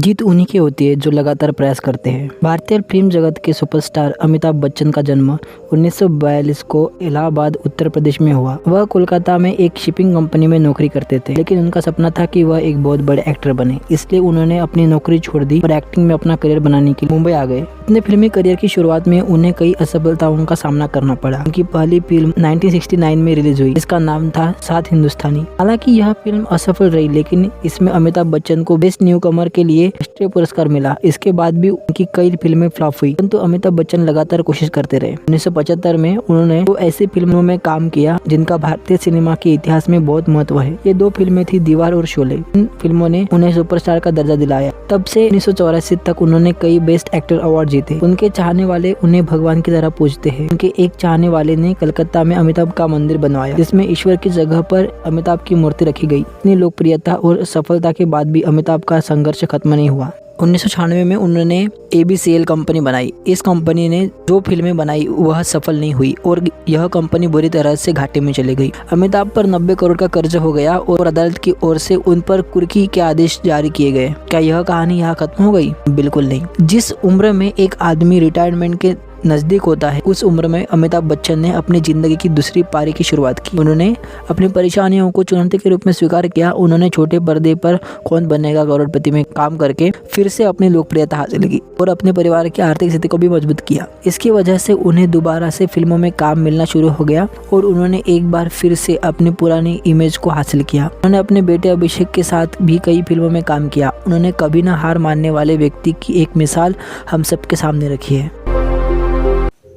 जीत उन्हीं की होती है जो लगातार प्रयास करते हैं। भारतीय फिल्म जगत के सुपरस्टार अमिताभ बच्चन का जन्म 1942 को इलाहाबाद उत्तर प्रदेश में हुआ। वह कोलकाता में एक शिपिंग कंपनी में नौकरी करते थे, लेकिन उनका सपना था कि वह एक बहुत बड़े एक्टर बने। इसलिए उन्होंने अपनी नौकरी छोड़ दी और एक्टिंग में अपना करियर बनाने के लिए मुंबई आ गए। अपने फिल्मी करियर की शुरुआत में उन्हें कई असफलताओं का सामना करना पड़ा। उनकी पहली फिल्म 1969 में रिलीज हुई, इसका नाम था सात हिंदुस्तानी। हालांकि यह फिल्म असफल रही, लेकिन इसमें अमिताभ बच्चन को बेस्ट न्यू कमर के लिए राष्ट्रीय पुरस्कार मिला। इसके बाद भी उनकी कई फिल्में फ्लॉप हुई, परंतु अमिताभ बच्चन लगातार कोशिश करते रहे। 1975 में उन्होंने दो ऐसी फिल्मों में काम किया जिनका भारतीय सिनेमा के इतिहास में बहुत महत्व है। ये दो फिल्में थी दीवार और शोले। इन फिल्मों ने उन्हें सुपरस्टार का दर्जा दिलाया। तब से 1984 तक उन्होंने कई बेस्ट एक्टर अवार्ड जीते। उनके चाहने वाले उन्हें भगवान की तरह पूजते हैं। उनके एक चाहने वाले ने कलकत्ता में अमिताभ का मंदिर बनवाया, जिसमें ईश्वर की जगह पर अमिताभ की मूर्ति रखी गई। इतनी लोकप्रियता और सफलता के बाद भी अमिताभ का संघर्ष खत्म नहीं हुआ। 1996 में उन्होंने ABCL कंपनी बनाई। इस कंपनी ने जो फिल्में बनाई वह सफल नहीं हुई और यह कंपनी बुरी तरह से घाटे में चली गई। अमिताभ पर 90 करोड़ का कर्ज हो गया और अदालत की ओर से उन पर कुर्की के आदेश जारी किए गए। क्या यह कहानी यहाँ खत्म हो गई? बिल्कुल नहीं। जिस उम्र में एक आदमी रिटायरमेंट के नजदीक होता है, उस उम्र में अमिताभ बच्चन ने अपनी जिंदगी की दूसरी पारी की शुरुआत की। उन्होंने अपनी परेशानियों को चुनौती के रूप में स्वीकार किया। उन्होंने छोटे पर्दे पर कौन बनेगा करोड़पति में काम करके फिर से अपनी लोकप्रियता हासिल की और अपने परिवार की आर्थिक स्थिति को भी मजबूत किया। इसकी वजह से उन्हें दोबारा से फिल्मों में काम मिलना शुरू हो गया और उन्होंने एक बार फिर से अपनी पुरानी इमेज को हासिल किया। उन्होंने अपने बेटे अभिषेक के साथ भी कई फिल्मों में काम किया। उन्होंने कभी न हार मानने वाले व्यक्ति की एक मिसाल हम सबके सामने रखी है।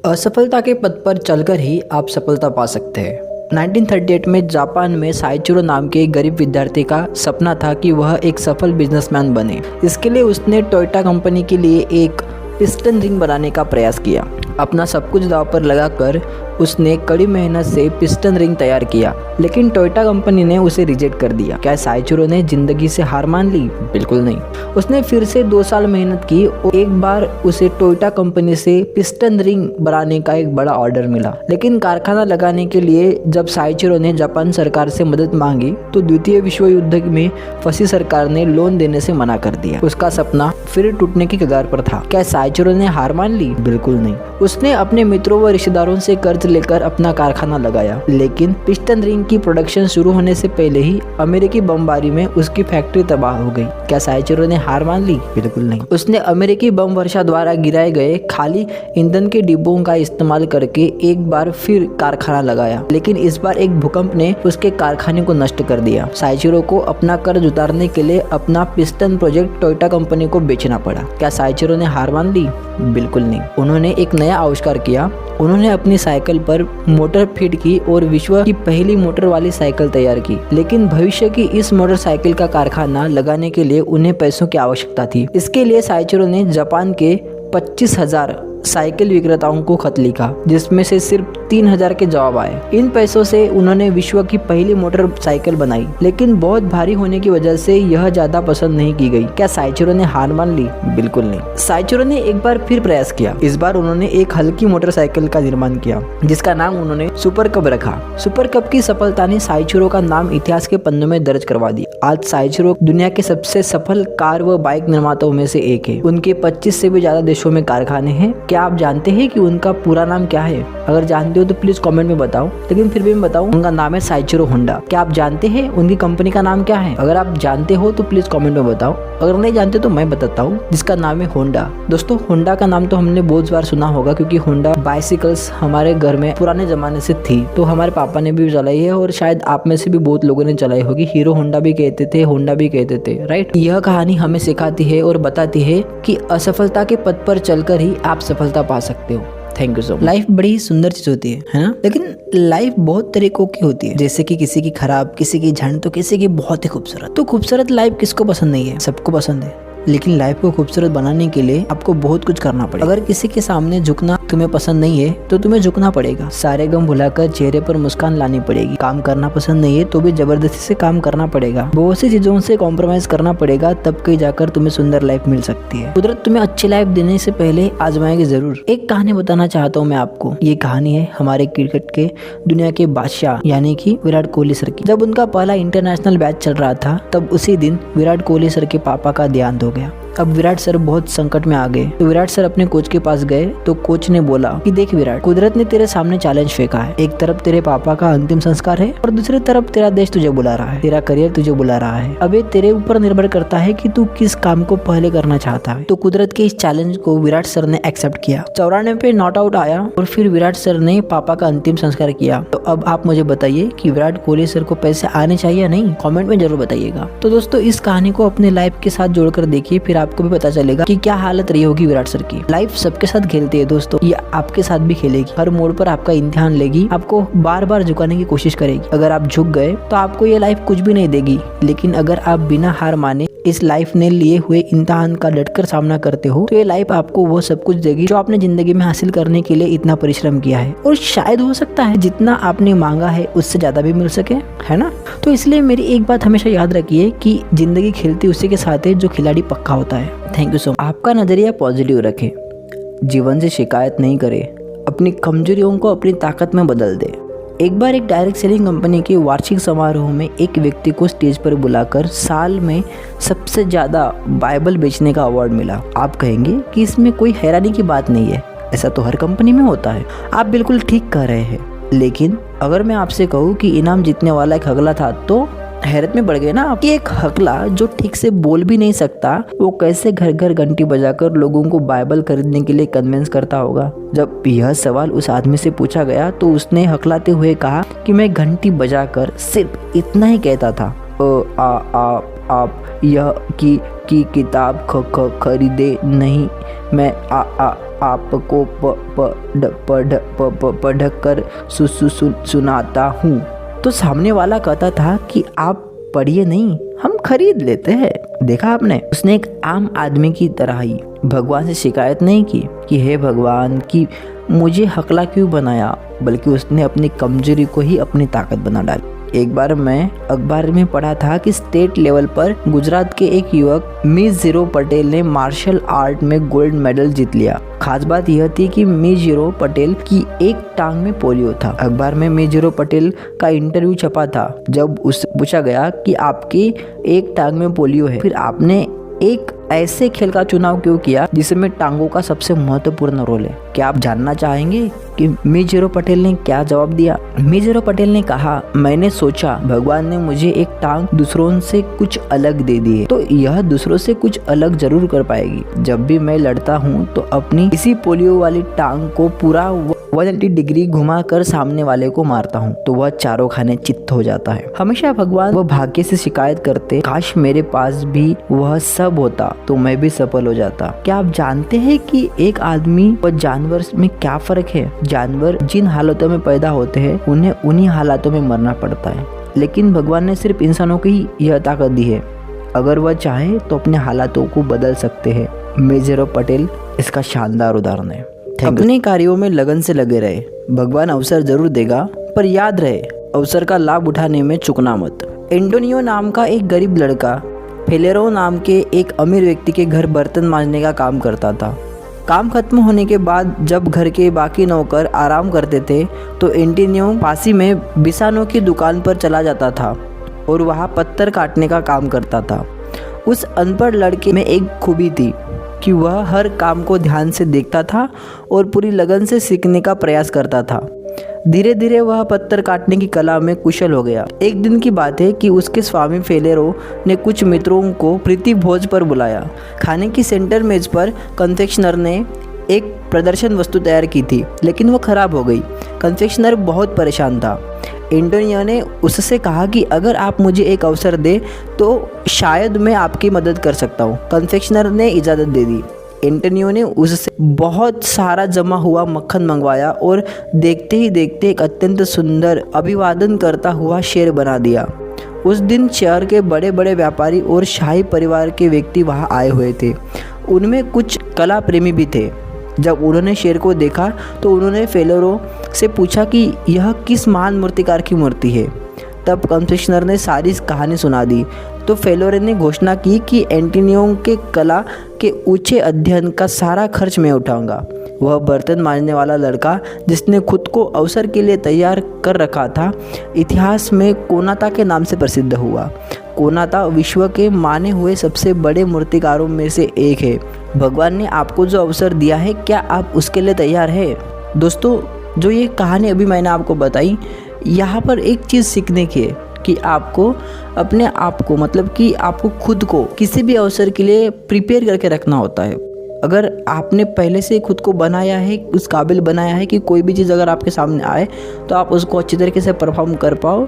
असफलता के पथ पर चलकर ही आप सफलता पा सकते हैं। 1938 में जापान में साइचिरो नाम के एक गरीब विद्यार्थी का सपना था कि वह एक सफल बिजनेसमैन बने। इसके लिए उसने टोयोटा कंपनी के लिए एक पिस्टन रिंग बनाने का प्रयास किया। अपना सब कुछ दांव पर लगाकर उसने कड़ी मेहनत से पिस्टन रिंग तैयार किया, लेकिन टोयोटा कंपनी ने उसे रिजेक्ट कर दिया। क्या साइचिरो ने जिंदगी से हार मान ली? बिल्कुल नहीं। उसने फिर से 2 साल मेहनत की और एक बार उसे टोयोटा कंपनी से पिस्टन रिंग बनाने का एक बड़ा ऑर्डर मिला। लेकिन कारखाना लगाने के लिए जब साइचिरो ने जापान सरकार से मदद मांगी तो द्वितीय विश्व युद्ध में फंसी सरकार ने लोन देने से मना कर दिया। उसका सपना फिर टूटने की कगार पर था। क्या साइचिरो ने हार मान ली? बिल्कुल नहीं। उसने अपने मित्रों व रिश्तेदारों से कर्ज लेकर अपना कारखाना लगाया, लेकिन पिस्टन रिंग की प्रोडक्शन शुरू होने से पहले ही अमेरिकी बमबारी में उसकी फैक्ट्री तबाह हो गई। क्या साइचिरो ने हार मान ली? बिल्कुल नहीं। उसने अमेरिकी बम वर्षा द्वारा गिराए गए खाली ईंधन के डिब्बों का इस्तेमाल करके एक बार फिर कारखाना लगाया, लेकिन इस बार एक भूकंप ने उसके कारखाने को नष्ट कर दिया। साइचिरो को अपना कर्ज उतारने के लिए अपना पिस्टन प्रोजेक्ट टोयोटा कंपनी को बेचना पड़ा। क्या साइचिरो ने हार मान ली? बिल्कुल नहीं। उन्होंने एक नया आविष्कार किया। उन्होंने अपनी साइकिल पर मोटर फिट की और विश्व की पहली मोटर वाली साइकिल तैयार की। लेकिन भविष्य की इस मोटरसाइकिल का कारखाना लगाने के लिए उन्हें पैसों की आवश्यकता थी। इसके लिए साइचिरो ने जापान के 25,000 साइकिल विक्रेताओं को खत लिखा, जिसमें से सिर्फ 3,000 के जवाब आए। इन पैसों से उन्होंने विश्व की पहली मोटरसाइकिल बनाई, लेकिन बहुत भारी होने की वजह से यह ज्यादा पसंद नहीं की गई। क्या साइचिरो ने हार मान ली? बिल्कुल नहीं। साइचिरो ने एक बार फिर प्रयास किया। इस बार उन्होंने एक हल्की मोटरसाइकिल का निर्माण किया, जिसका नाम उन्होंने सुपर कब रखा। सुपर कब की सफलता ने साइचिरो का नाम इतिहास के पन्नों में दर्ज करवा दिया। आज साइचिरो दुनिया के सबसे सफल कार व बाइक निर्माताओं में से एक है। उनके 25 से भी ज्यादा देशों में कारखाने हैं। क्या आप जानते हैं कि उनका पूरा नाम क्या है? अगर जानते हो तो प्लीज कमेंट में बताओ, लेकिन फिर भी मैं बताऊं, उनका नाम है साइचिरो होंडा। क्या आप जानते हैं उनकी कंपनी का नाम क्या है? अगर आप जानते हो तो प्लीज कमेंट में बताओ। अगर नहीं जानते तो मैं बताता हूँ, जिसका नाम है होंडा। दोस्तों, होंडा का नाम तो हमने बहुत बार सुना होगा, क्योंकि होंडा बाइसिकल्स हमारे घर में पुराने जमाने से थी। तो हमारे पापा ने भी चलाई है और शायद आप में से भी बहुत लोगों ने चलाई होगी। हीरो होंडा भी कहते थे, होंडा भी कहते थे, राइट। यह कहानी हमें सिखाती है और बताती है कि असफलता के पथ पर चलकर ही आप सफलता पा सकते हो। Thank you so much. Life बड़ी सुंदर चीज होती है ना? लेकिन लाइफ बहुत तरीकों की होती है, जैसे कि किसी की खराब, किसी की झंड, तो किसी की बहुत ही खूबसूरत। तो खूबसूरत लाइफ किसको पसंद नहीं है? सबको पसंद है। लेकिन लाइफ को खूबसूरत बनाने के लिए आपको बहुत कुछ करना पड़ेगा। अगर किसी के सामने झुकना तुम्हें पसंद नहीं है तो तुम्हें झुकना पड़ेगा। सारे गम भुलाकर चेहरे पर मुस्कान लानी पड़ेगी। काम करना पसंद नहीं है तो भी जबरदस्ती से काम करना पड़ेगा। बहुत सी चीजों से कॉम्प्रोमाइज करना पड़ेगा, तब कहीं जाकर तुम्हें सुंदर लाइफ मिल सकती है। कुदरत तुम्हें अच्छी लाइफ देने से पहले आजमाएगी जरूर। एक कहानी बताना चाहता हूँ मैं आपको। ये कहानी है हमारे क्रिकेट के दुनिया के बादशाह यानी कि विराट कोहली सर की। जब उनका पहला इंटरनेशनल मैच चल रहा था, तब उसी दिन विराट कोहली सर के पापा का देहांत हो गया। अब विराट सर बहुत संकट में आ गए। तो विराट सर अपने कोच के पास गए तो कोच ने बोला कि देख विराट, कुदरत ने तेरे सामने चैलेंज फेंका है। एक तरफ तेरे पापा का अंतिम संस्कार है और दूसरी तरफ तेरा देश तुझे बुला रहा है, तेरा करियर तुझे बुला रहा है। अब ये तेरे ऊपर निर्भर करता है कि तू किस काम को पहले करना चाहता है। तो कुदरत के इस चैलेंज को विराट सर ने एक्सेप्ट किया। 94 पे नॉट आउट आया और फिर विराट सर ने पापा का अंतिम संस्कार किया। तो अब आप मुझे बताइए कि विराट कोहली सर को पैसे आने चाहिए या नहीं, कमेंट में जरूर बताइएगा। तो दोस्तों इस कहानी को अपने लाइफ के साथ जोड़कर देखिए, फिर आपको भी पता चलेगा कि क्या हालत रही होगी विराट सर की। लाइफ सबके साथ खेलती है दोस्तों, ये आपके साथ भी खेलेगी। हर मोड़ पर आपका इम्तिहान लेगी, आपको बार बार झुकाने की कोशिश करेगी। अगर आप झुक गए तो आपको ये लाइफ कुछ भी नहीं देगी, लेकिन अगर आप बिना हार माने इस लाइफ ने लिए हुए इम्तिहान का डटकर सामना करते हो तो ये लाइफ आपको वो सब कुछ देगी जो आपने जिंदगी में हासिल करने के लिए इतना परिश्रम किया है। और शायद हो सकता है जितना आपने मांगा है उससे ज्यादा भी मिल सके, है ना। तो इसलिए मेरी एक बात हमेशा याद रखिए कि जिंदगी खेलती उसी के साथ है जो खिलाड़ी पक्का होता है। Thank you so much. आपका नजरिया पॉजिटिव रखे, जीवन से शिकायत नहीं करे, अपनी कमजोरियों को अपनी ताकत में बदल दे। एक बार एक डायरेक्ट सेलिंग कंपनी के वार्षिक समारोह में एक व्यक्ति को स्टेज पर बुलाकर साल में सबसे ज़्यादा बाइबल बेचने का अवार्ड मिला। आप कहेंगे कि इसमें कोई हैरानी की बात नहीं है, ऐसा तो हर कंपनी में होता है। आप बिल्कुल ठीक कह रहे हैं, लेकिन अगर मैं आपसे कहूँ कि इनाम जीतने वाला एक हगला था तो हैरत में बढ़ गए ना आप। एक हकला जो ठीक से बोल भी नहीं सकता वो कैसे घर घर घंटी बजाकर लोगों को बाइबल खरीदने के लिए कन्विंस करता होगा। जब यह सवाल उस आदमी से पूछा गया तो उसने हकलाते हुए कहा कि मैं घंटी बजाकर सिर्फ इतना ही कहता था, आप यह की किताब खरीदे नहीं, मैं आपको पढ़कर सुनाता हूँ। तो सामने वाला कहता था कि आप पढ़िए नहीं, हम खरीद लेते हैं। देखा आपने, उसने एक आम आदमी की तरह ही भगवान से शिकायत नहीं की कि हे भगवान कि मुझे हकला क्यों बनाया, बल्कि उसने अपनी कमजोरी को ही अपनी ताकत बना डाली। एक बार मैं अखबार में पढ़ा था कि स्टेट लेवल पर गुजरात के एक युवक मीज़ पटेल ने मार्शल आर्ट में गोल्ड मेडल जीत लिया। खास बात यह थी कि मीज़ पटेल की एक टांग में पोलियो था। अखबार में मीज़ पटेल का इंटरव्यू छपा था। जब उससे पूछा गया कि आपकी एक टांग में पोलियो है, फिर आपने एक ऐसे खेल का चुनाव क्यों किया जिसमें टांगों का सबसे महत्वपूर्ण रोल है। क्या आप जानना चाहेंगे कि मीज़ पटेल ने क्या जवाब दिया? मीज़ पटेल ने कहा, मैंने सोचा भगवान ने मुझे एक टांग दूसरों से कुछ अलग दे दी है, तो यह दूसरों से कुछ अलग जरूर कर पाएगी। जब भी मैं लड़ता हूँ तो अपनी इसी पोलियो वाली टांग को पूरा 180 डिग्री घुमा कर सामने वाले को मारता हूँ तो वह चारों खाने चित्त हो जाता है। हमेशा भगवान व भाग्य से शिकायत करते, काश मेरे पास भी वह सब होता तो मैं भी सफल हो जाता। क्या आप जानते हैं कि एक आदमी व जानवर में क्या फर्क है? जानवर जिन हालातों में पैदा होते हैं उन्हें उन्हीं हालातों में मरना पड़ता है, लेकिन भगवान ने सिर्फ इंसानों को ही यह ताकत दी है। अगर वह चाहे तो अपने हालातों को बदल सकते हैं। मीज़ पटेल इसका शानदार उदाहरण है। अपने कार्यों में लगन से लगे रहे, भगवान अवसर जरूर देगा, पर याद रहे अवसर का लाभ उठाने में चूकना मत। एंटोनियो नाम का एक गरीब लड़का फेलेरो नाम के एक अमीर व्यक्ति के घर बर्तन मांजने का काम करता था। काम खत्म होने के बाद जब घर के बाकी नौकर आराम करते थे तो एंटोनियो पास ही में बिसानो की दुकान पर चला जाता था और वहाँ पत्थर काटने का काम करता था। उस अनपढ़ लड़के में एक खूबी थी कि वह हर काम को ध्यान से देखता था और पूरी लगन से सीखने का प्रयास करता था। धीरे धीरे वह पत्थर काटने की कला में कुशल हो गया। एक दिन की बात है कि उसके स्वामी फेलेरो ने कुछ मित्रों को प्रीति भोज पर बुलाया। खाने की सेंटर मेज पर कन्फेक्शनर ने एक प्रदर्शन वस्तु तैयार की थी, लेकिन वह खराब हो गई। कन्फेक्शनर बहुत परेशान था। एंटोनियो ने उससे कहा कि अगर आप मुझे एक अवसर दे तो शायद मैं आपकी मदद कर सकता हूँ। कन्फेक्शनर ने इजाज़त दे दी। एंटोनियो ने उससे बहुत सारा जमा हुआ मक्खन मंगवाया और देखते ही देखते एक अत्यंत सुंदर अभिवादन करता हुआ शेर बना दिया। उस दिन शहर के बड़े बड़े व्यापारी और शाही परिवार के व्यक्ति वहाँ आए हुए थे। उनमें कुछ कला प्रेमी भी थे। जब उन्होंने शेर को देखा तो उन्होंने फेलेरो से पूछा कि यह किस महान मूर्तिकार की मूर्ति है। तब कन्फेक्शनर ने सारी कहानी सुना दी तो फेलेरो ने घोषणा की कि एंटोनियो के कला के ऊंचे अध्ययन का सारा खर्च मैं उठाऊंगा। वह बर्तन मांजने वाला लड़का जिसने खुद को अवसर के लिए तैयार कर रखा था, इतिहास में कोनाता के नाम से प्रसिद्ध हुआ। कोनाता विश्व के माने हुए सबसे बड़े मूर्तिकारों में से एक है। भगवान ने आपको जो अवसर दिया है, क्या आप उसके लिए तैयार है? दोस्तों, जो ये कहानी अभी मैंने आपको बताई, यहाँ पर एक चीज़ सीखने की है कि आपको अपने आप को, मतलब कि आपको खुद को किसी भी अवसर के लिए प्रिपेयर करके रखना होता है। अगर आपने पहले से खुद को बनाया है, उस काबिल बनाया है कि कोई भी चीज़ अगर आपके सामने आए तो आप उसको अच्छी तरीके से परफॉर्म कर पाओ,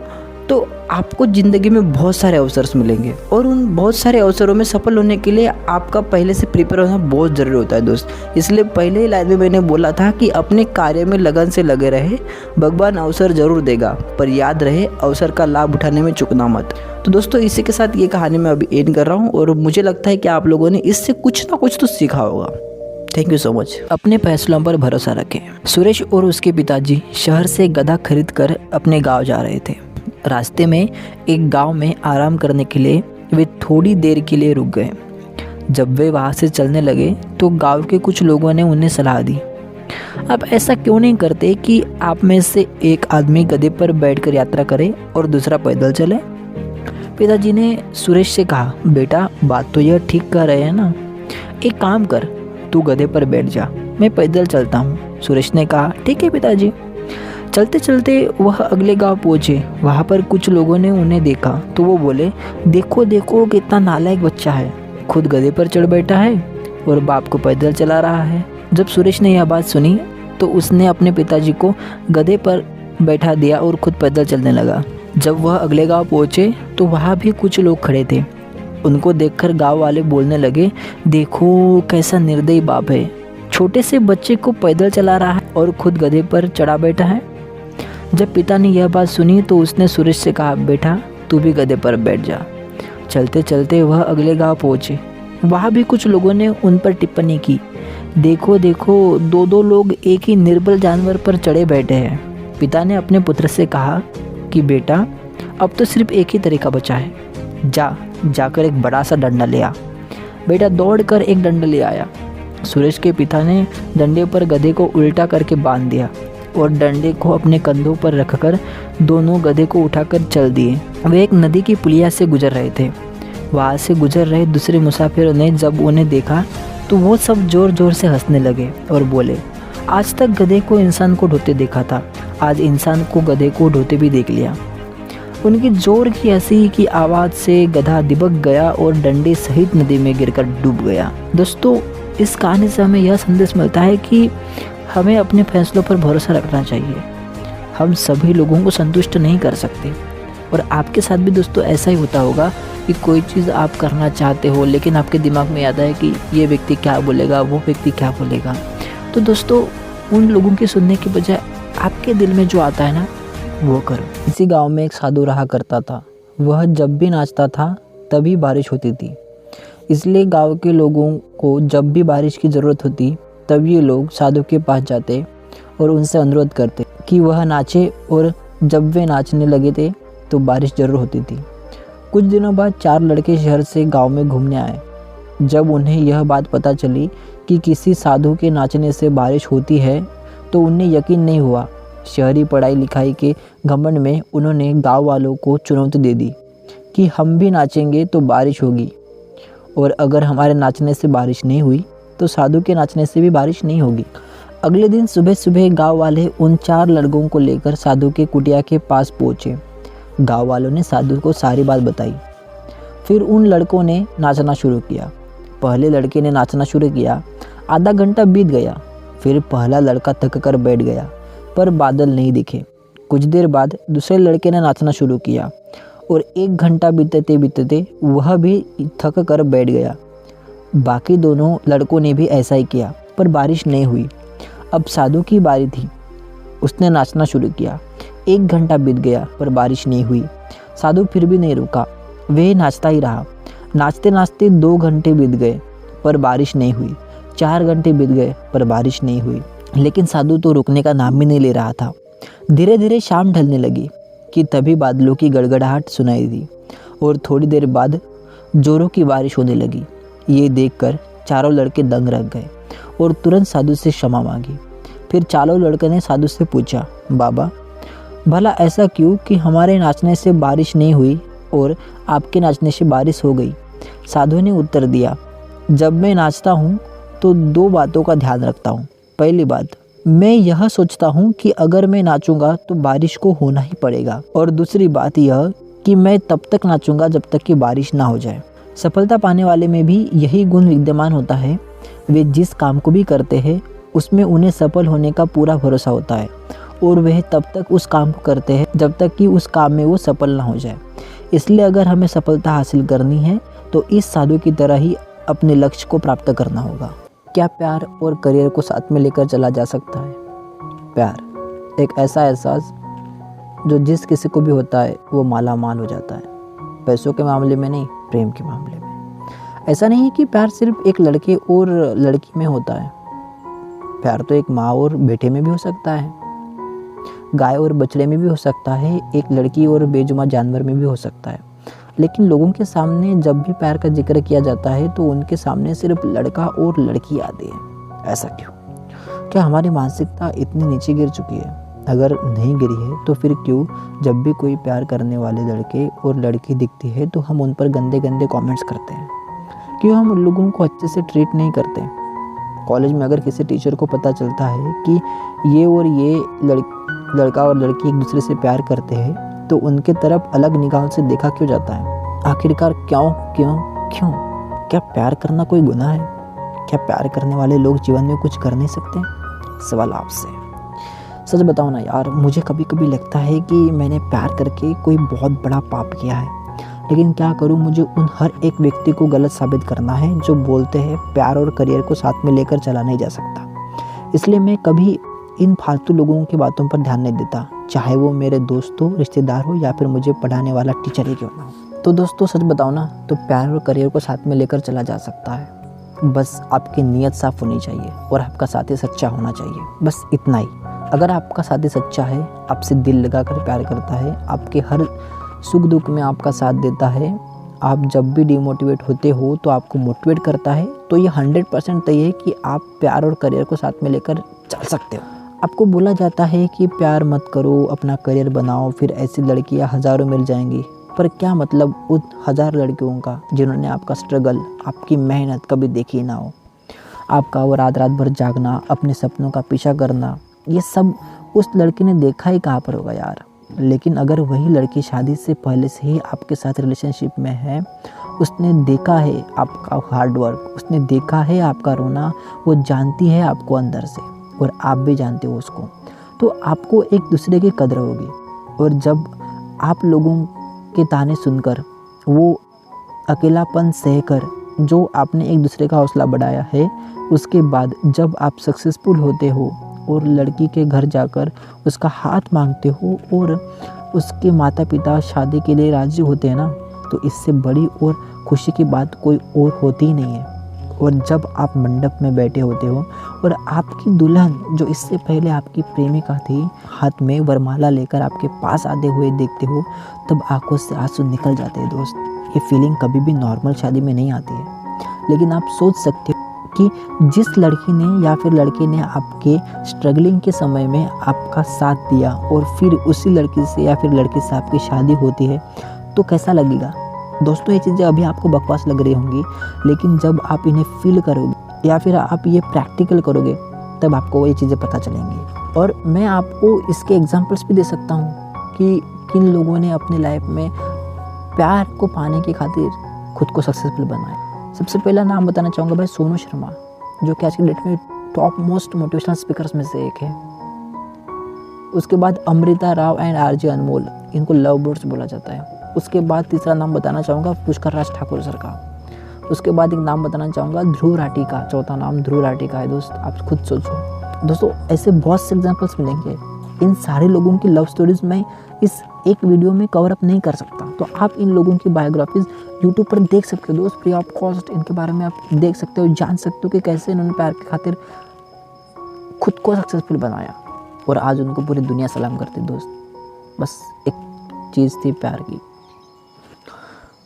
तो आपको ज़िंदगी में बहुत सारे अवसर मिलेंगे। और उन बहुत सारे अवसरों में सफल होने के लिए आपका पहले से प्रिपेयर होना बहुत ज़रूरी होता है दोस्त। इसलिए पहले ही लाइन में मैंने बोला था कि अपने कार्य में लगन से लगे रहे, भगवान अवसर ज़रूर देगा, पर याद रहे अवसर का लाभ उठाने में चूकना मत। तो दोस्तों, इसी के साथ ये कहानी मैं अभी एंड कर रहा हूँ और मुझे लगता है कि आप लोगों ने इससे कुछ ना कुछ तो सीखा होगा। Thank you so much. अपने फैसलों पर भरोसा रखें। सुरेश और उसके पिताजी शहर से गधा खरीद कर अपने गाँव जा रहे थे। रास्ते में एक गांव में आराम करने के लिए वे थोड़ी देर के लिए रुक गए। जब वे वहां से चलने लगे तो गांव के कुछ लोगों ने उन्हें सलाह दी, आप ऐसा क्यों नहीं करते कि आप में से एक आदमी गधे पर बैठकर यात्रा करे और दूसरा पैदल चले? पिताजी ने सुरेश से कहा, बेटा बात तो यह ठीक कह रहे हैं ना, एक काम कर, तू गधे पर बैठ जा, मैं पैदल चलता हूँ। सुरेश ने कहा, ठीक है पिताजी। चलते चलते वह अगले गांव पहुंचे। वहां पर कुछ लोगों ने उन्हें देखा तो वो बोले, देखो देखो कितना नालायक बच्चा है, खुद गधे पर चढ़ बैठा है और बाप को पैदल चला रहा है। जब सुरेश ने यह बात सुनी तो उसने अपने पिताजी को गधे पर बैठा दिया और खुद पैदल चलने लगा। जब वह अगले गांव पहुंचे तो वहाँ भी कुछ लोग खड़े थे। उनको देखकर गाँव वाले बोलने लगे, देखो कैसा निर्दयी बाप है, छोटे से बच्चे को पैदल चला रहा है और खुद गधे पर चढ़ा बैठा है। जब पिता ने यह बात सुनी तो उसने सुरेश से कहा, बेटा तू भी गधे पर बैठ जा। चलते चलते वह अगले गांव पहुंचे। वहाँ भी कुछ लोगों ने उन पर टिप्पणी की, देखो देखो दो दो लोग एक ही निर्बल जानवर पर चढ़े बैठे हैं। पिता ने अपने पुत्र से कहा कि बेटा अब तो सिर्फ एक ही तरीका बचा है, जाकर एक बड़ा सा डंडा ले आ। बेटा दौड़कर एक डंडा ले आया। सुरेश के पिता ने डंडे पर गधे को उल्टा करके बांध दिया और डंडे को अपने कंधों पर रखकर दोनों गधे को उठाकर चल दिए। वे एक नदी की पुलिया से गुजर रहे थे। वहाँ से गुजर रहे दूसरे मुसाफिरों ने जब उन्हें देखा तो वो सब जोर जोर से हंसने लगे और बोले, आज तक गधे को इंसान को ढोते देखा था, आज इंसान को गधे को ढोते भी देख लिया। उनकी जोर की हंसी की आवाज़ से गधा दिबक गया और डंडे सहित नदी में गिरकर डूब गया। दोस्तों, इस कहानी से हमें यह संदेश मिलता है कि हमें अपने फैसलों पर भरोसा रखना चाहिए। हम सभी लोगों को संतुष्ट नहीं कर सकते और आपके साथ भी दोस्तों ऐसा ही होता होगा कि कोई चीज़ आप करना चाहते हो लेकिन आपके दिमाग में याद है कि ये व्यक्ति क्या बोलेगा, वो व्यक्ति क्या बोलेगा। तो दोस्तों, उन लोगों की सुनने के बजाय आपके दिल में जो आता है ना, वो करो। इसी गांव में एक साधु रहा करता था। वह जब भी नाचता था तभी बारिश होती थी। इसलिए गांव के लोगों को जब भी बारिश की ज़रूरत होती तब ये लोग साधु के पास जाते और उनसे अनुरोध करते कि वह नाचे, और जब वे नाचने लगे थे तो बारिश ज़रूर होती थी। कुछ दिनों बाद 4 लड़के शहर से गांव में घूमने आए। जब उन्हें यह बात पता चली कि किसी साधु के नाचने से बारिश होती है तो उन्हें यकीन नहीं हुआ। शहरी पढ़ाई लिखाई के घमंड में उन्होंने गांव वालों को चुनौती दे दी कि हम भी नाचेंगे तो बारिश होगी, और अगर हमारे नाचने से बारिश नहीं हुई तो साधु के नाचने से भी बारिश नहीं होगी। अगले दिन सुबह सुबह गांव वाले उन 4 लड़कों को लेकर साधु के कुटिया के पास पहुँचे। गांव वालों ने साधु को सारी बात बताई। फिर उन लड़कों ने नाचना शुरू किया। पहले लड़के ने नाचना शुरू किया। आधा घंटा बीत गया। फिर पहला लड़का थक कर बैठ गया, पर बादल नहीं दिखे। कुछ देर बाद दूसरे लड़के ने नाचना शुरू किया और 1 घंटा बीतते बीतते वह भी थक कर बैठ गया। बाकी दोनों लड़कों ने भी ऐसा ही किया, पर बारिश नहीं हुई। अब साधु की बारी थी। उसने नाचना शुरू किया। 1 घंटा बीत गया, पर बारिश नहीं हुई। साधु फिर भी नहीं रुका, वह नाचता ही रहा। नाचते नाचते 2 घंटे बीत गए, पर बारिश नहीं हुई। 4 घंटे बीत गए, पर बारिश नहीं हुई। लेकिन साधु तो रुकने का नाम ही नहीं ले रहा था। धीरे धीरे शाम ढलने लगी कि तभी बादलों की गड़गड़ाहट सुनाई दी और थोड़ी देर बाद जोरों की बारिश होने लगी। ये देखकर चारों लड़के दंग रह गए और तुरंत साधु से क्षमा मांगी। फिर चारों लड़के ने साधु से पूछा, बाबा भला ऐसा क्यों कि हमारे नाचने से बारिश नहीं हुई और आपके नाचने से बारिश हो गई। साधु ने उत्तर दिया, जब मैं नाचता हूँ तो 2 बातों का ध्यान रखता हूँ। पहली बात, मैं यह सोचता हूँ कि अगर मैं नाचूंगा तो बारिश को होना ही पड़ेगा, और दूसरी बात यह कि मैं तब तक नाचूंगा जब तक कि बारिश ना हो जाए। सफलता पाने वाले में भी यही गुण विद्यमान होता है। वे जिस काम को भी करते हैं उसमें उन्हें सफल होने का पूरा भरोसा होता है, और वह तब तक उस काम को करते हैं जब तक कि उस काम में वो सफल ना हो जाए। इसलिए अगर हमें सफलता हासिल करनी है तो इस साधु की तरह ही अपने लक्ष्य को प्राप्त करना होगा। क्या प्यार और करियर को साथ में लेकर चला जा सकता है? प्यार एक ऐसा एहसास जो जिस किसी को भी होता है वो माला माल हो जाता है, पैसों के मामले में नहीं, प्रेम के मामले में। ऐसा नहीं है कि प्यार सिर्फ एक लड़के और लड़की में होता है। प्यार तो एक माँ और बेटे में भी हो सकता है, गाय और बछड़े में भी हो सकता है, एक लड़की और बेजुबान जानवर में भी हो सकता है। लेकिन लोगों के सामने जब भी प्यार का जिक्र किया जाता है तो उनके सामने सिर्फ लड़का और लड़की आती है। ऐसा क्यों? क्या हमारी मानसिकता इतनी नीचे गिर चुकी है? अगर नहीं गिरी है तो फिर क्यों जब भी कोई प्यार करने वाले लड़के और लड़की दिखती है तो हम उन पर गंदे गंदे कमेंट्स करते हैं? क्यों हम उन लोगों को अच्छे से ट्रीट नहीं करते? कॉलेज में अगर किसी टीचर को पता चलता है कि ये और ये लड़का और लड़की एक दूसरे से प्यार करते हैं तो उनके तरफ अलग निगाहों से देखा क्यों जाता है? आखिरकार क्यों क्यों क्यों? क्या प्यार करना कोई गुनाह है? क्या प्यार करने वाले लोग जीवन में कुछ कर नहीं सकते? सवाल आपसे। सच बताओ ना यार, मुझे कभी कभी लगता है कि मैंने प्यार करके कोई बहुत बड़ा पाप किया है, लेकिन क्या करूं, मुझे उन हर एक व्यक्ति को गलत साबित करना है जो बोलते हैं प्यार और करियर को साथ में लेकर चला नहीं जा सकता। इसलिए मैं कभी इन फालतू लोगों की बातों पर ध्यान नहीं देता, चाहे वो मेरे दोस्त हो, रिश्तेदार हो या फिर मुझे पढ़ाने वाला टीचर ही क्यों ना हो। तो दोस्तों सच बताओ ना, तो प्यार और करियर को साथ में लेकर चला जा सकता है। बस आपकी नीयत साफ होनी चाहिए और आपका साथी सच्चा होना चाहिए, बस इतना ही। अगर आपका साथी सच्चा है, आपसे दिल लगाकर प्यार करता है, आपके हर सुख दुख में आपका साथ देता है, आप जब भी डिमोटिवेट होते हो तो आपको मोटिवेट करता है, तो ये 100% तय है कि आप प्यार और करियर को साथ में लेकर चल सकते हो। आपको बोला जाता है कि प्यार मत करो, अपना करियर बनाओ, फिर ऐसी लड़कियां हज़ारों मिल जाएंगी। पर क्या मतलब उन 1000 लड़कियों का जिन्होंने आपका स्ट्रगल, आपकी मेहनत कभी देखी ना हो? आपका वो रात रात भर जागना, अपने सपनों का पीछा करना, ये सब उस लड़की ने देखा ही कहाँ पर होगा यार। लेकिन अगर वही लड़की शादी से पहले से ही आपके साथ रिलेशनशिप में है, उसने देखा है आपका हार्डवर्क, उसने देखा है आपका रोना, वो जानती है आपको अंदर से और आप भी जानते हो उसको, तो आपको एक दूसरे की कदर होगी। और जब आप लोगों के ताने सुनकर, वो अकेलापन सहकर जो आपने एक दूसरे का हौसला बढ़ाया है, उसके बाद जब आप सक्सेसफुल होते हो और लड़की के घर जाकर उसका हाथ मांगते हो और उसके माता पिता शादी के लिए राज़ी होते हैं ना, तो इससे बड़ी और खुशी की बात कोई और होती ही नहीं है। और जब आप मंडप में बैठे होते हो और आपकी दुल्हन, जो इससे पहले आपकी प्रेमिका थी, हाथ में वरमाला लेकर आपके पास आते हुए देखते हो, तब आंखों से आंसू निकल जाते हैं दोस्त। ये फीलिंग कभी भी नॉर्मल शादी में नहीं आती है। लेकिन आप सोच सकते हो कि जिस लड़की ने या फिर लड़के ने आपके स्ट्रगलिंग के समय में आपका साथ दिया और फिर उसी लड़की से या फिर लड़के से आपकी शादी होती है, तो कैसा लगेगा दोस्तों? ये चीज़ें अभी आपको बकवास लग रही होंगी, लेकिन जब आप इन्हें फील करोगे या फिर आप ये प्रैक्टिकल करोगे तब आपको ये चीज़ें पता चलेंगी। और मैं आपको इसके एग्जांपल्स भी दे सकता हूँ कि किन लोगों ने अपनी लाइफ में प्यार को पाने की खातिर खुद को सक्सेसफुल बनाया। सबसे पहला नाम बताना चाहूँगा भाई सोनू शर्मा, जो कि आज की डेट में टॉप मोस्ट मोटिवेशनल स्पीकर्स में से एक है। उसके बाद अमृता राव एंड आरजे अनमोल, इनको लव बर्ड्स बोला जाता है। उसके बाद तीसरा नाम बताना चाहूँगा पुष्कर राज ठाकुर सर का। उसके बाद एक नाम बताना चाहूँगा ध्रुव राठी का, चौथा नाम ध्रुव राठी का है दोस्त, आप खुद सोचो। दोस्तों ऐसे बहुत से एग्जाम्पल्स मिलेंगे। इन सारे लोगों की लव स्टोरीज में इस एक वीडियो में कवर अप नहीं कर सकता, तो आप इन लोगों की बायोग्राफीज यूट्यूब पर देख सकते हो दोस्त, फ्री ऑफ कॉस्ट। इनके बारे में आप देख सकते हो, जान सकते हो कि कैसे इन्होंने प्यार की खातिर खुद को सक्सेसफुल बनाया और आज उनको पूरी दुनिया सलाम करती है दोस्त। बस एक चीज़ थी प्यार की।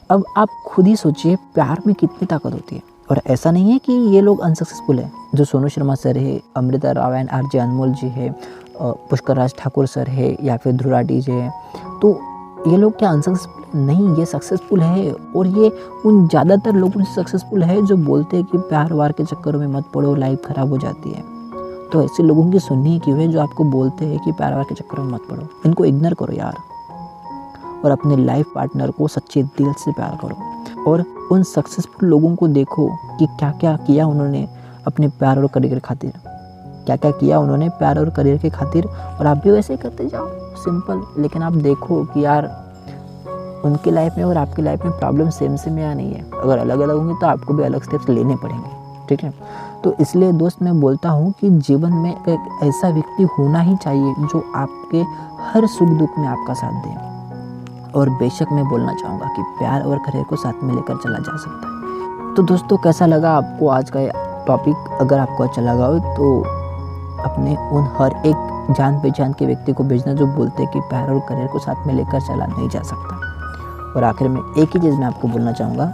अब आप खुद ही सोचिए प्यार में कितनी ताकत होती है। और ऐसा नहीं है कि ये लोग अनसक्सेसफुल हैं, जो सोनू शर्मा सर है, अमृता राव एंड आरजे अनमोल जी है, पुष्कर राज ठाकुर सर है या फिर ध्रुव राठी जी है, तो ये लोग क्या अनसक्सेसफुल? नहीं, ये सक्सेसफुल है। और ये उन ज़्यादातर लोगों से सक्सेसफुल है जो बोलते हैं कि प्यार वार के चक्करों में मत पड़ो, लाइफ ख़राब हो जाती है। तो ऐसे लोगों की सुननी क्यों है जो आपको बोलते हैं कि प्यार वार के चक्करों में मत पड़ो? इनको इग्नोर करो यार, और अपने लाइफ पार्टनर को सच्चे दिल से प्यार करो। और उन सक्सेसफुल लोगों को देखो कि क्या क्या किया उन्होंने अपने प्यार और करियर खातिर, क्या क्या किया उन्होंने प्यार और करियर के खातिर, और आप भी वैसे ही करते जाओ, सिंपल। लेकिन आप देखो कि यार उनकी लाइफ में और आपकी लाइफ में प्रॉब्लम सेम या नहीं है। अगर अलग अलग होंगी तो आपको भी अलग स्टेप्स लेने पड़ेंगे, ठीक है। तो इसलिए दोस्त मैं बोलता हूँ कि जीवन में एक ऐसा व्यक्ति होना ही चाहिए जो आपके हर सुख दुख में आपका साथ दे। और बेशक मैं बोलना चाहूँगा कि प्यार और करियर को साथ में लेकर चला जा सकता है। तो दोस्तों कैसा लगा आपको आज का टॉपिक? अगर आपको अच्छा लगा हो तो अपने उन हर एक जान पहचान के व्यक्ति को भेजना जो बोलते हैं कि प्यार और करियर को साथ में लेकर चला नहीं जा सकता। और आखिर में एक ही चीज़ मैं आपको बोलना चाहूँगा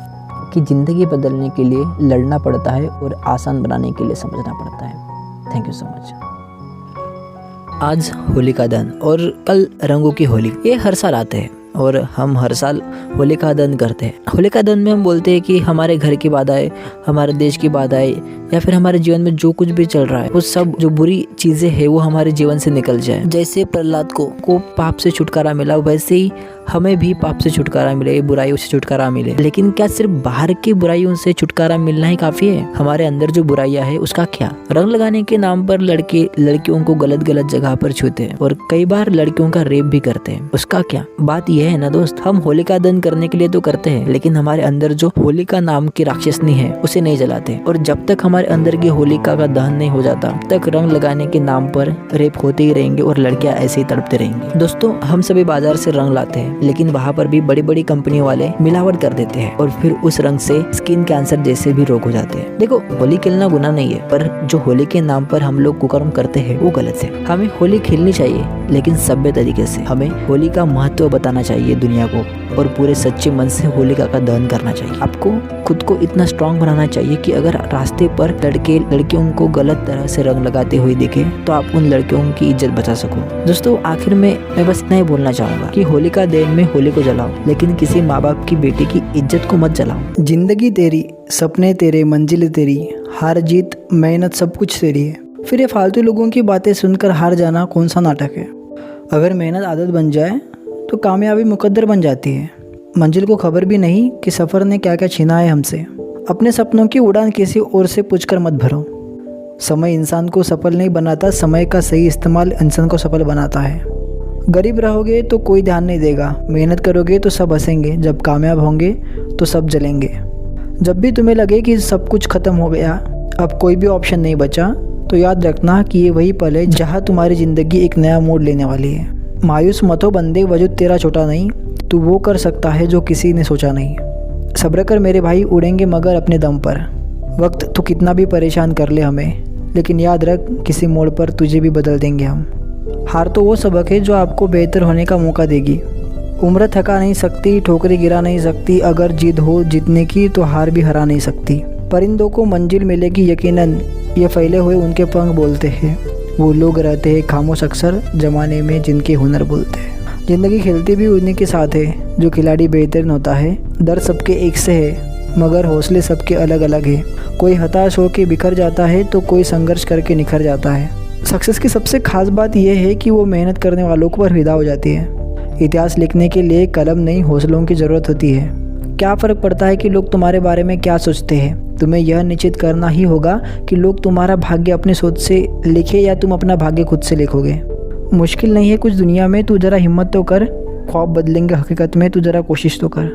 कि ज़िंदगी बदलने के लिए लड़ना पड़ता है और आसान बनाने के लिए समझना पड़ता है। Thank you so much. आज होलिका दहन और कल रंगों की होली, ये हर साल आते हैं और हम हर साल होलिका दहन करते हैं। होलिका दहन में हम बोलते हैं कि हमारे घर की बाधाएं, हमारे देश की बाधाएं, या फिर हमारे जीवन में जो कुछ भी चल रहा है वो सब जो बुरी चीज़ें हैं वो हमारे जीवन से निकल जाए। जैसे प्रहलाद को पाप से छुटकारा मिला, वैसे ही हमें भी पाप से छुटकारा मिले, बुराइयों से छुटकारा मिले। लेकिन क्या सिर्फ बाहर की बुराइयों से छुटकारा मिलना ही काफ़ी है? हमारे अंदर जो बुराइयां है उसका क्या? रंग लगाने के नाम पर लड़के लड़कियों को गलत गलत जगह पर छूते हैं और कई बार लड़कियों का रेप भी करते हैं, उसका क्या? बात यह है ना दोस्त, हम होलिका दहन करने के लिए तो करते हैं, लेकिन हमारे अंदर जो होलिका नाम की राक्षसनी है उसे नहीं जलाते। और जब तक हमारे अंदर की होलिका का दहन नहीं हो जाता तक रंग लगाने के नाम पर रेप होते ही रहेंगे और लड़कियां ऐसे ही तड़पते रहेंगी। दोस्तों हम सभी बाजार से रंग लाते हैं, लेकिन वहाँ पर भी बड़ी बड़ी कंपनियों वाले मिलावट कर देते हैं और फिर उस रंग से स्किन कैंसर जैसे भी रोग हो जाते हैं। देखो होली खेलना गुनाह नहीं है, पर जो होली के नाम पर हम लोग कुकर्म करते हैं वो गलत है। हमें होली खेलनी चाहिए लेकिन सभ्य तरीके से। हमें होली का महत्व बताना चाहिए दुनिया को और पूरे सच्चे मन से होलिका का दहन करना चाहिए। आपको खुद को इतना स्ट्रांग बनाना चाहिए कि अगर रास्ते पर लड़के लड़कियों को गलत तरह से रंग लगाते हुए दिखे तो आप उन लड़कियों की इज्जत बचा सको। दोस्तों आखिर में मैं बस इतना ही बोलना चाहूंगा कि होलिका दहन में होली को जलाओ, लेकिन किसी माँ बाप की बेटी की इज्जत को मत जलाओ। जिंदगी तेरी, सपने तेरे, मंजिल तेरी, हार जीत मेहनत सब कुछ तेरी है। फिर ये फालतू लोगों की बातें सुनकर हार जाना कौन सा नाटक है? अगर मेहनत आदत बन जाए तो कामयाबी मुकद्दर बन जाती है। मंजिल को खबर भी नहीं कि सफ़र ने क्या क्या छीना है हमसे। अपने सपनों की उड़ान किसी और से पूछकर मत भरो। समय इंसान को सफल नहीं बनाता, समय का सही इस्तेमाल इंसान को सफल बनाता है। गरीब रहोगे तो कोई ध्यान नहीं देगा, मेहनत करोगे तो सब हंसेंगे, जब कामयाब होंगे तो सब जलेंगे। जब भी तुम्हें लगे कि सब कुछ ख़त्म हो गया, अब कोई भी ऑप्शन नहीं बचा, तो याद रखना कि ये वही पल है जहाँ तुम्हारी ज़िंदगी एक नया मोड़ लेने वाली है। मायूस मत हो बंदे, वजूद तेरा छोटा नहीं, तू वो कर सकता है जो किसी ने सोचा नहीं। सब्र कर मेरे भाई, उड़ेंगे मगर अपने दम पर। वक्त तो कितना भी परेशान कर ले हमें, लेकिन याद रख किसी मोड़ पर तुझे भी बदल देंगे हम। हार तो वो सबक है जो आपको बेहतर होने का मौका देगी। उम्र थका नहीं सकती, ठोकरें गिरा नहीं सकती, अगर जिद हो जीतने की तो हार भी हरा नहीं सकती। परिंदों को मंजिल मिलेगी यकीनन, ये फैले हुए उनके पंख बोलते हैं। वो लोग रहते हैं खामोश अक्सर ज़माने में जिनके हुनर बोलते हैं। ज़िंदगी खेलती भी उन्हीं के साथ है जो खिलाड़ी बेहतरीन होता है। दर सबके एक से है मगर हौसले सबके अलग अलग है। कोई हताश होकर बिखर जाता है तो कोई संघर्ष करके निखर जाता है। सक्सेस की सबसे खास बात यह है कि वो मेहनत करने वालों पर फिदा हो जाती है। इतिहास लिखने के लिए कलम नहीं हौसलों की ज़रूरत होती है। क्या फ़र्क पड़ता है कि लोग तुम्हारे बारे में क्या सोचते हैं? तुम्हें यह निश्चित करना ही होगा कि लोग तुम्हारा भाग्य अपनी सोच से लिखे या तुम अपना भाग्य खुद से लिखोगे। मुश्किल नहीं है कुछ दुनिया में, तू ज़रा हिम्मत तो कर। ख्वाब बदलेंगे हकीकत में, तू ज़रा कोशिश तो कर।